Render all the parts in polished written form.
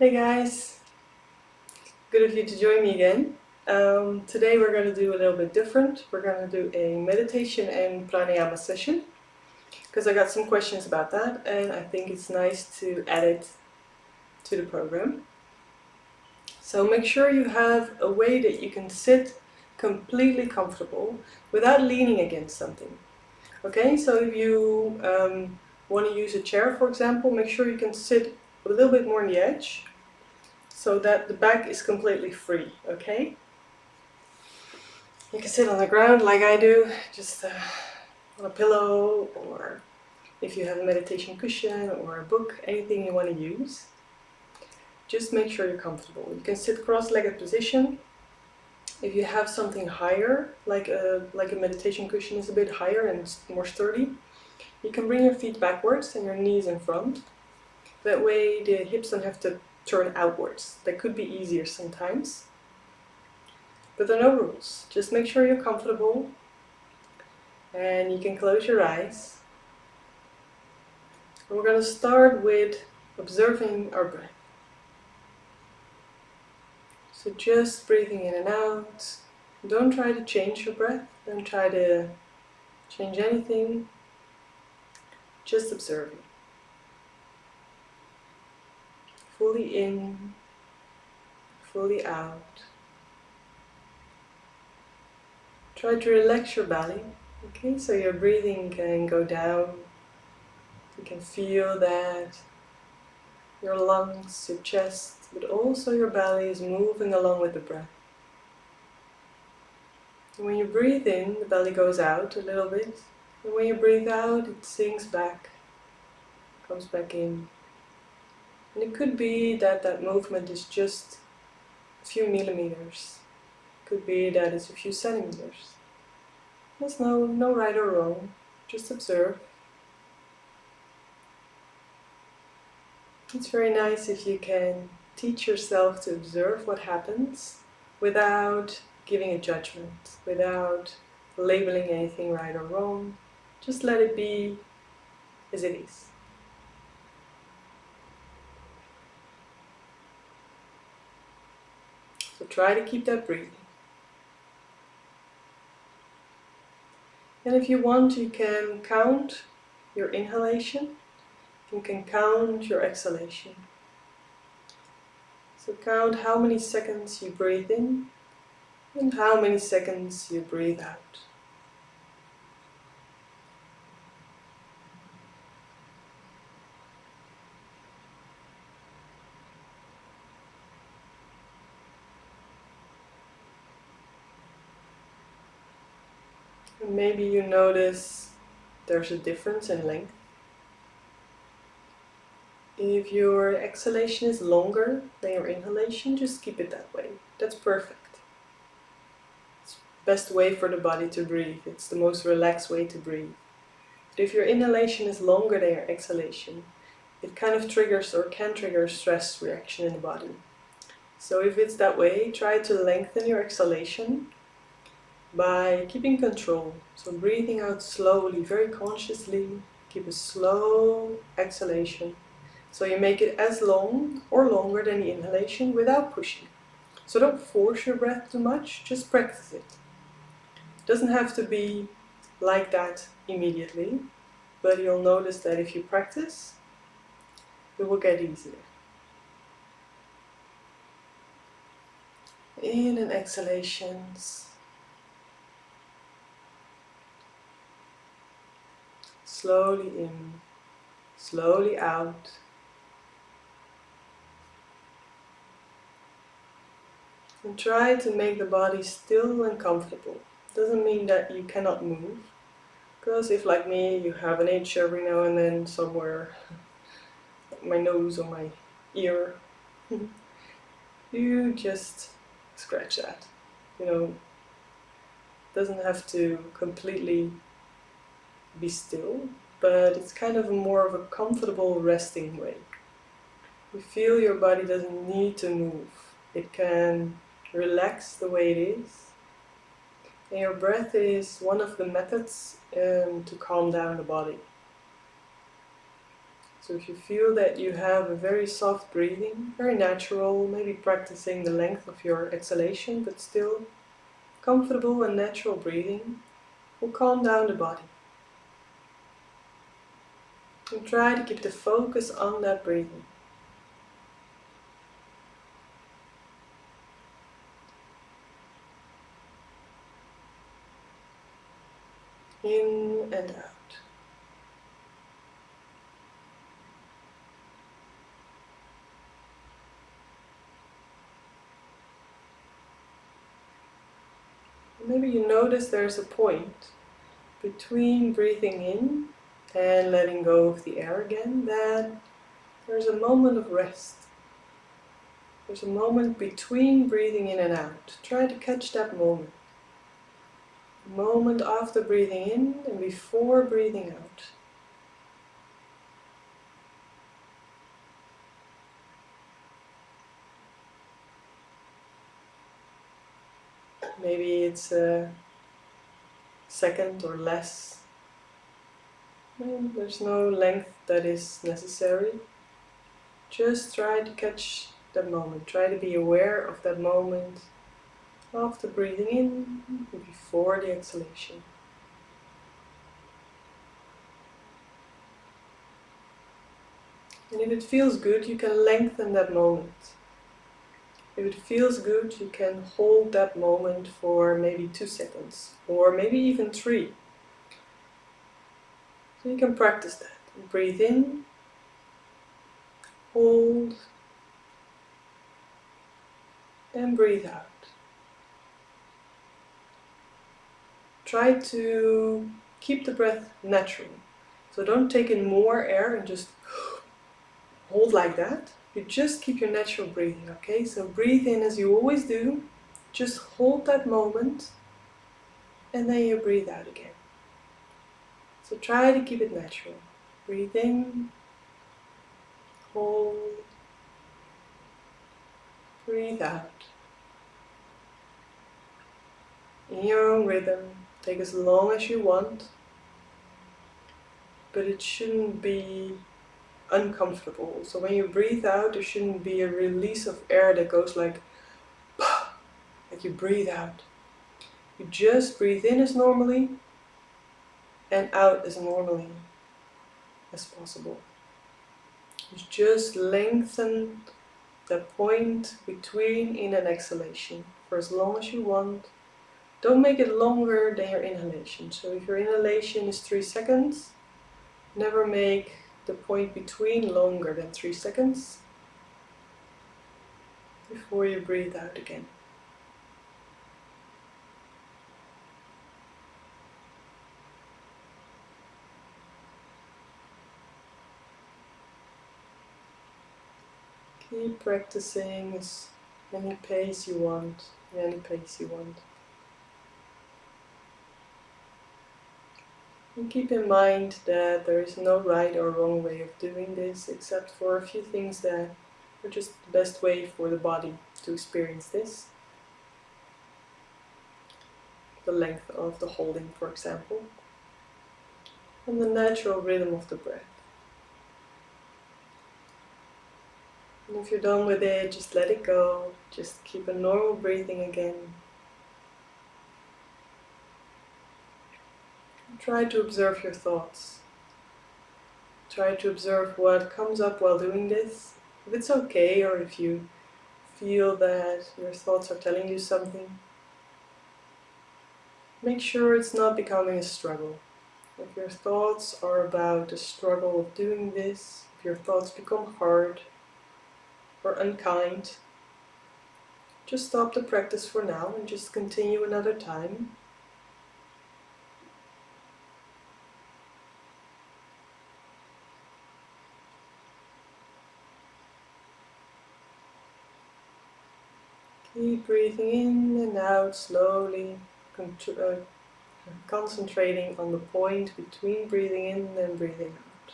Hey guys, good of you to join me again. Today we're going to do a little bit different. We're going to do a meditation and pranayama session because I got some questions about that and I think it's nice to add it to the program. So make sure you have a way that you can sit completely comfortable without leaning against something. Okay, so if you want to use a chair, for example, make sure you can sit a little bit more on the edge, so that the back is completely free, okay? You can sit on the ground like I do, just on a pillow, or if you have a meditation cushion or a book, anything you want to use. Just make sure you're comfortable. You can sit cross-legged position. If you have something higher, like a meditation cushion is a bit higher and more sturdy, you can bring your feet backwards and your knees in front. That way the hips don't have to turn outwards. That could be easier sometimes. But there are no rules. Just make sure you're comfortable and you can close your eyes. And we're going to start with observing our breath. So just breathing in and out. Don't try to change your breath. Don't try to change anything. Just observing. Fully in, fully out. Try to relax your belly. Okay, so your breathing can go down. You can feel that your lungs, your chest, but also your belly is moving along with the breath. And when you breathe in, the belly goes out a little bit. And when you breathe out, it sinks back, comes back in. And it could be that that movement is just a few millimeters. It could be that it's a few centimeters. There's no right or wrong. Just observe. It's very nice if you can teach yourself to observe what happens without giving a judgment, without labeling anything right or wrong. Just let it be as it is. So try to keep that breathing. And if you want, you can count your inhalation. You can count your exhalation. So count how many seconds you breathe in and how many seconds you breathe out. And maybe you notice there's a difference in length. If your exhalation is longer than your inhalation, just keep it that way. That's perfect. It's the best way for the body to breathe. It's the most relaxed way to breathe. But if your inhalation is longer than your exhalation, it kind of triggers or can trigger a stress reaction in the body. So if it's that way, try to lengthen your exhalation by keeping control. So breathing out slowly, very consciously. Keep a slow exhalation. So you make it as long or longer than the inhalation without pushing. So don't force your breath too much, just practice it. It doesn't have to be like that immediately, but you'll notice that if you practice, it will get easier. In and exhalations. Slowly in, slowly out. And try to make the body still and comfortable. Doesn't mean that you cannot move, because if, like me, you have an itch every now and then somewhere, my nose or my ear, you just scratch that. You know, it doesn't have to completely be still, but it's kind of more of a comfortable resting way. You feel your body doesn't need to move. It can relax the way it is. And your breath is one of the methods to calm down the body. So if you feel that you have a very soft breathing, very natural, maybe practicing the length of your exhalation, but still comfortable and natural breathing, will calm down the body. And try to keep the focus on that breathing. In and out. Maybe you notice there's a point between breathing in and letting go of the air again, that there's a moment of rest. There's a moment between breathing in and out. Try to catch that moment. A moment after breathing in and before breathing out. Maybe it's a second or less. There's no length that is necessary. Just try to catch that moment. Try to be aware of that moment after breathing in and before the exhalation. And if it feels good, you can lengthen that moment. If it feels good, you can hold that moment for maybe 2 seconds, or maybe even 3. So you can practice that. Breathe in, hold, and breathe out. Try to keep the breath natural. So don't take in more air and just hold like that. You just keep your natural breathing, okay? So breathe in as you always do. Just hold that moment, and then you breathe out again. So try to keep it natural. Breathe in, hold, breathe out. In your own rhythm, take as long as you want, but it shouldn't be uncomfortable. So when you breathe out, there shouldn't be a release of air that goes like you breathe out. You just breathe in as normally and out as normally as possible. You just lengthen the point between in and exhalation for as long as you want. Don't make it longer than your inhalation. So if your inhalation is 3 seconds, never make the point between longer than 3 seconds before you breathe out again. Keep practicing as any pace you want, any pace you want. And keep in mind that there is no right or wrong way of doing this, except for a few things that are just the best way for the body to experience this. The length of the holding, for example, and the natural rhythm of the breath. And if you're done with it, just let it go. Just keep a normal breathing again. Try to observe your thoughts. Try to observe what comes up while doing this. If it's okay, or if you feel that your thoughts are telling you something, make sure it's not becoming a struggle. If your thoughts are about the struggle of doing this, if your thoughts become hard or unkind, just stop the practice for now and just continue another time. Keep breathing in and out slowly, concentrating on the point between breathing in and breathing out.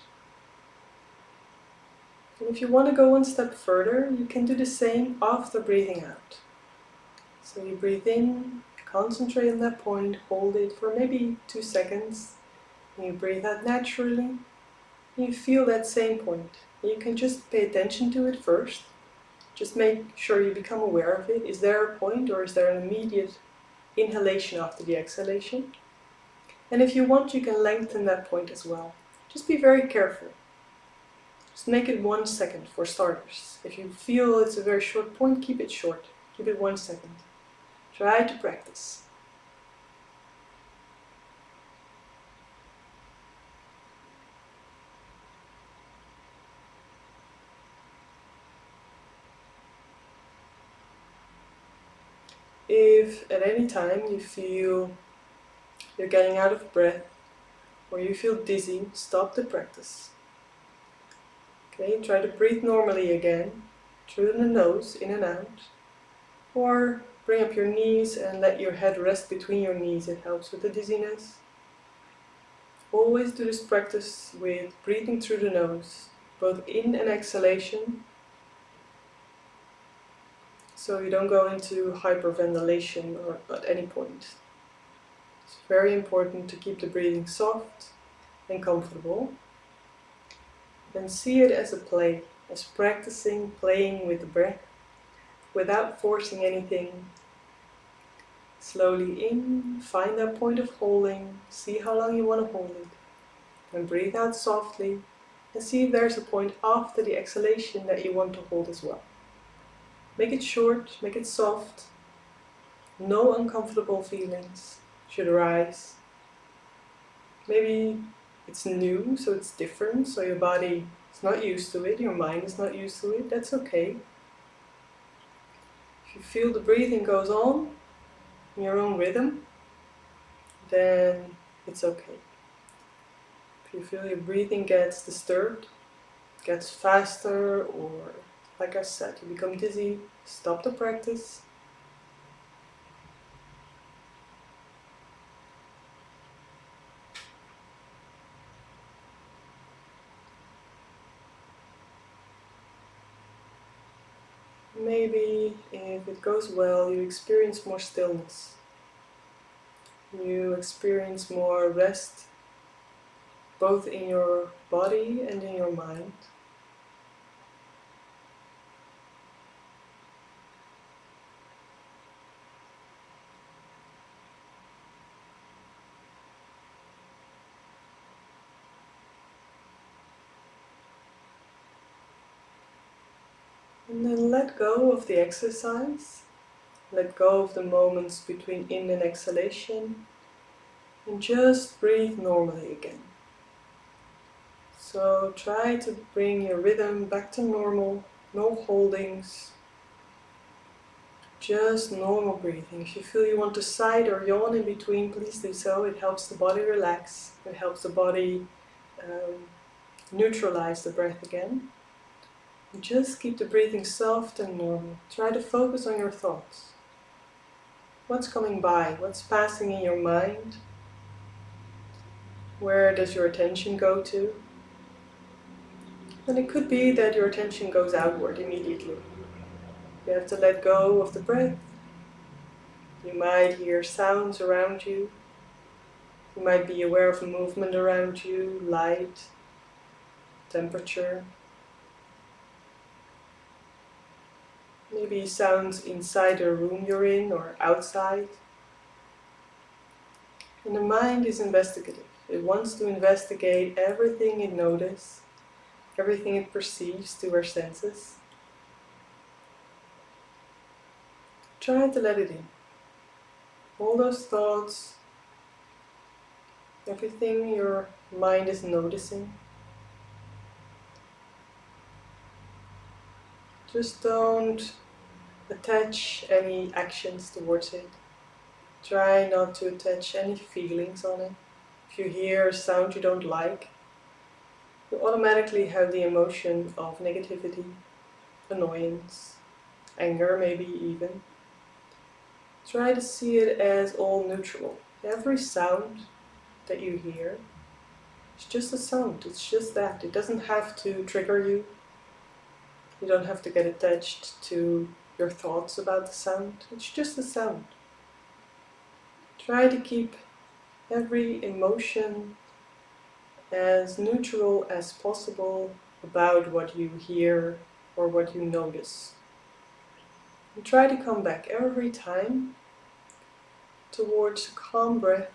And if you want to go one step further, you can do the same after breathing out. So you breathe in, concentrate on that point, hold it for maybe 2 seconds, and you breathe out naturally, You feel that same point. You can just pay attention to it first. Just make sure you become aware of it. Is there a point, or is there an immediate inhalation after the exhalation? And if you want, you can lengthen that point as well. Just be very careful. Just make it 1 second for starters. If you feel it's a very short point, keep it short. Keep it 1 second. Try to practice. If at any time you feel you're getting out of breath or you feel dizzy, stop the practice. Okay, try to breathe normally again, through the nose, in and out. Or bring up your knees and let your head rest between your knees, it helps with the dizziness. Always do this practice with breathing through the nose, both in and exhalation, so you don't go into hyperventilation or at any point. It's very important to keep the breathing soft and comfortable. And see it as a play, as practicing, playing with the breath, without forcing anything. Slowly in, find that point of holding, see how long you want to hold it. And breathe out softly, and see if there's a point after the exhalation that you want to hold as well. Make it short, make it soft. No uncomfortable feelings should arise. Maybe it's new, so it's different, so your body is not used to it, your mind is not used to it, that's okay. If you feel the breathing goes on in your own rhythm, then it's okay. If you feel your breathing gets disturbed, gets faster, or like I said, you become dizzy, stop the practice. Maybe if it goes well, you experience more stillness. You experience more rest, both in your body and in your mind. And then let go of the exercise. Let go of the moments between in and exhalation. And just breathe normally again. So try to bring your rhythm back to normal. No holdings. Just normal breathing. If you feel you want to sigh or yawn in between, please do so. It helps the body relax. It helps the body neutralize the breath again. Just keep the breathing soft and normal. Try to focus on your thoughts. What's coming by? What's passing in your mind? Where does your attention go to? And it could be that your attention goes outward immediately. You have to let go of the breath. You might hear sounds around you. You might be aware of movement around you, light, temperature. Maybe sounds inside the room you're in or outside. And the mind is investigative. It wants to investigate everything it notices, everything it perceives through our senses. Try to let it in. All those thoughts, everything your mind is noticing. Just don't attach any actions towards it. Try not to attach any feelings on it. If you hear a sound you don't like, you automatically have the emotion of negativity, annoyance, anger maybe even. Try to see it as all neutral. Every sound that you hear is just a sound, it's just that. It doesn't have to trigger you. You don't have to get attached to your thoughts about the sound. It's just a sound. Try to keep every emotion as neutral as possible about what you hear or what you notice. And try to come back every time towards a calm breath,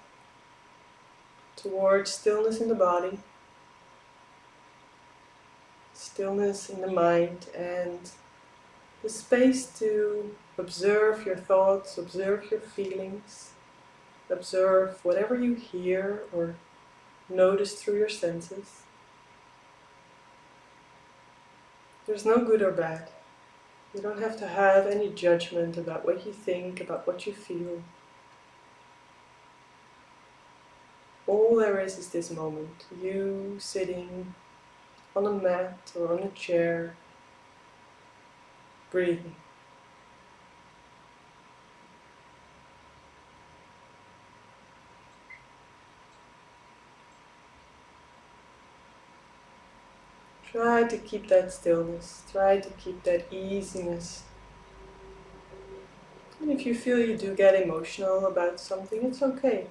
towards stillness in the body, stillness in the mind, and the space to observe your thoughts, observe your feelings, observe whatever you hear or notice through your senses. There's no good or bad. You don't have to have any judgment about what you think, about what you feel. All there is this moment. You sitting on a mat or on a chair, breathing. Try to keep that stillness, try to keep that easiness. And if you feel you do get emotional about something, it's okay.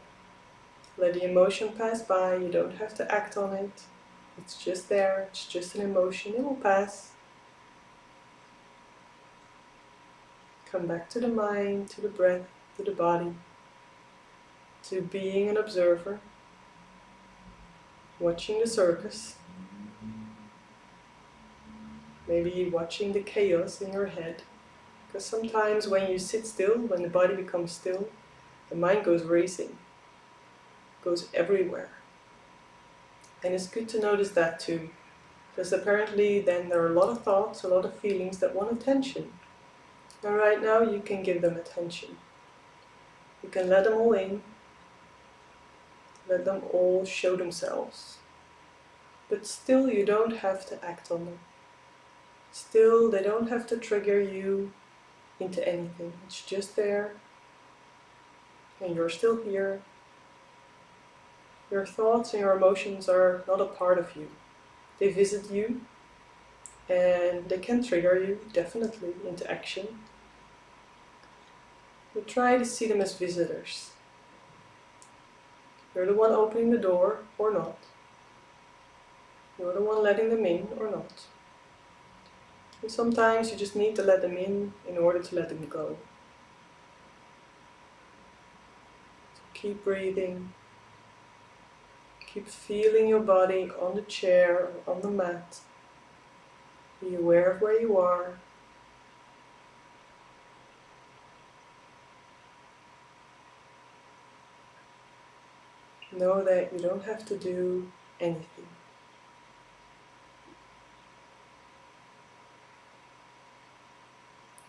Let the emotion pass by, you don't have to act on it. It's just there, it's just an emotion, it will pass. Come back to the mind, to the breath, to the body, to being an observer, watching the circus. Maybe watching the chaos in your head, because sometimes when you sit still, when the body becomes still, the mind goes racing, goes everywhere. And it's good to notice that too, because apparently then there are a lot of thoughts, a lot of feelings that want attention. And right now you can give them attention. You can let them all in, let them all show themselves. But still you don't have to act on them. Still, they don't have to trigger you into anything. It's just there, and you're still here. Your thoughts and your emotions are not a part of you. They visit you, and they can trigger you, definitely, into action. But try to see them as visitors. You're the one opening the door, or not. You're the one letting them in, or not. And sometimes you just need to let them in order to let them go. So keep breathing. Keep feeling your body on the chair or on the mat. Be aware of where you are. Know that you don't have to do anything.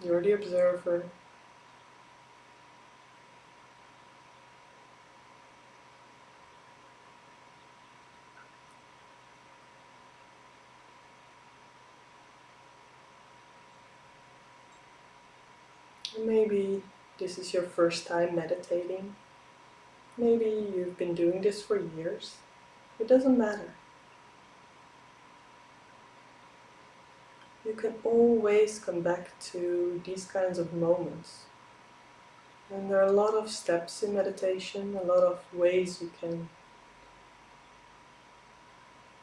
You're the observer. Maybe this is your first time meditating. Maybe you've been doing this for years. It doesn't matter. You can always come back to these kinds of moments. And there are a lot of steps in meditation, a lot of ways you can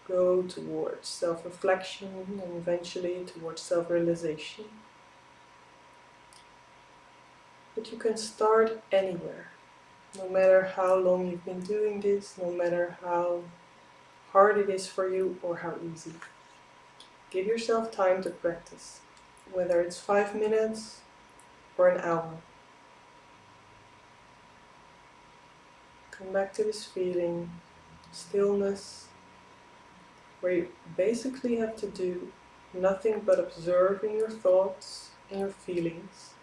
go towards self-reflection and eventually towards self-realization. But you can start anywhere. No matter how long you've been doing this, no matter how hard it is for you or how easy. Give yourself time to practice, whether it's 5 minutes or an hour. Come back to this feeling, stillness, where you basically have to do nothing but observing your thoughts and your feelings,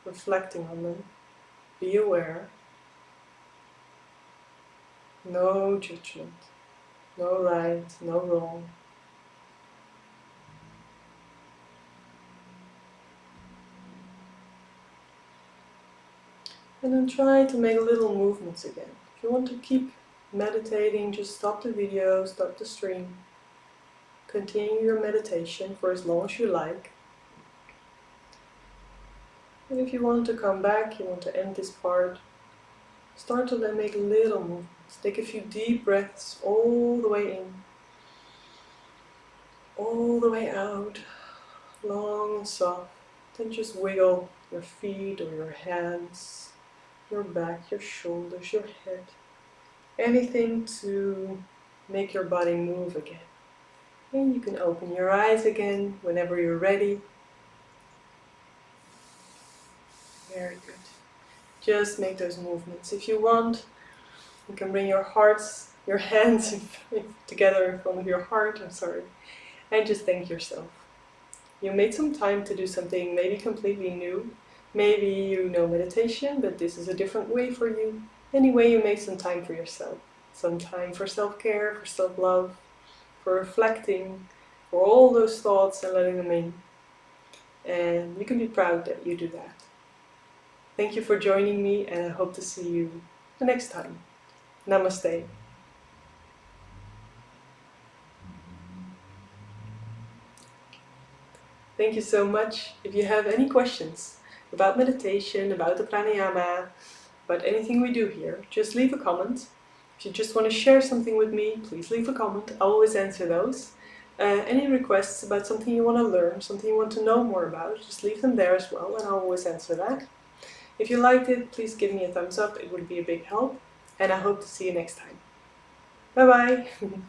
reflecting on them. Be aware. No judgment. No right, no wrong. And then try to make little movements again. If you want to keep meditating, just stop the video, stop the stream. Continue your meditation for as long as you like. And if you want to come back, you want to end this part, Start to then make little movements. Take a few deep breaths all the way in, all the way out, long and soft. Then just wiggle your feet or your hands, your back, your shoulders, your head. Anything to make your body move again. And you can open your eyes again whenever you're ready. Very good. Just make those movements. If you want, you can bring your hands together in front of your heart, and just thank yourself. You made some time to do something maybe completely new. Maybe you know meditation, but this is a different way for you. Anyway, you make some time for yourself. Some time for self-care, for self-love, for reflecting, for all those thoughts and letting them in. And you can be proud that you do that. Thank you for joining me, and I hope to see you the next time. Namaste. Thank you so much. If you have any questions about meditation, about the pranayama, about anything we do here, just leave a comment. If you just want to share something with me, please leave a comment. I'll always answer those. Any requests about something you want to learn, something you want to know more about, just leave them there as well, and I'll always answer that. If you liked it, please give me a thumbs up. It would be a big help. And I hope to see you next time. Bye bye!